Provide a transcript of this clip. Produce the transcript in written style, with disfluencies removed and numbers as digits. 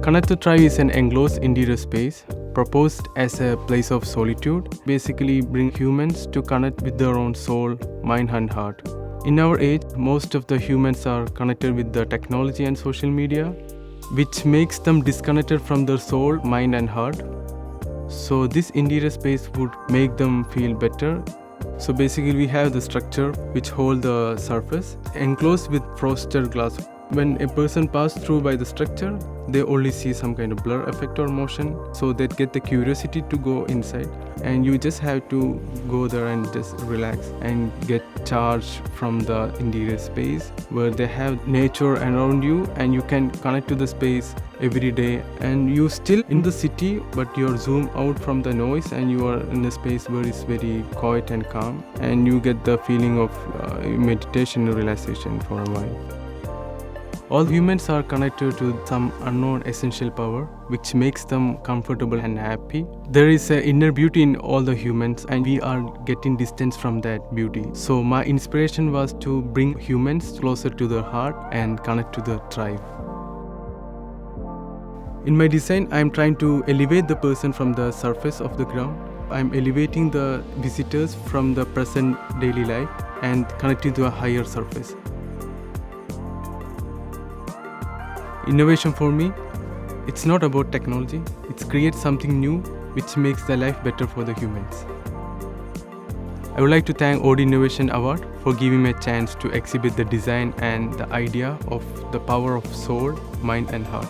Connect Tribe is an enclosed interior space proposed as a place of solitude, basically bring humans to connect with their own soul, mind and heart. In our age, most of the humans are connected with the technology and social media, which makes them disconnected from their soul, mind and heart. So this interior space would make them feel better. So basically we have the structure which hold the surface enclosed with frosted glass. When a person passes through by the structure, they only see some kind of blur effect or motion, so they get the curiosity to go inside, and you just have to go there and just relax and get charged from the interior space where they have nature around you and you can connect to the space every day, and you still in the city but you're zoomed out from the noise and you are in a space where it's very quiet and calm, and you get the feeling of meditation and relaxation for a while. All humans are connected to some unknown essential power which makes them comfortable and happy. There is an inner beauty in all the humans and we are getting distance from that beauty. So my inspiration was to bring humans closer to their heart and connect to the tribe. In my design, I am trying to elevate the person from the surface of the ground. I am elevating the visitors from the present daily life and connecting to a higher surface. Innovation for me, it's not about technology, it's create something new which makes the life better for the humans. I would like to thank Ode Innovation Award for giving me a chance to exhibit the design and the idea of the power of soul, mind and heart.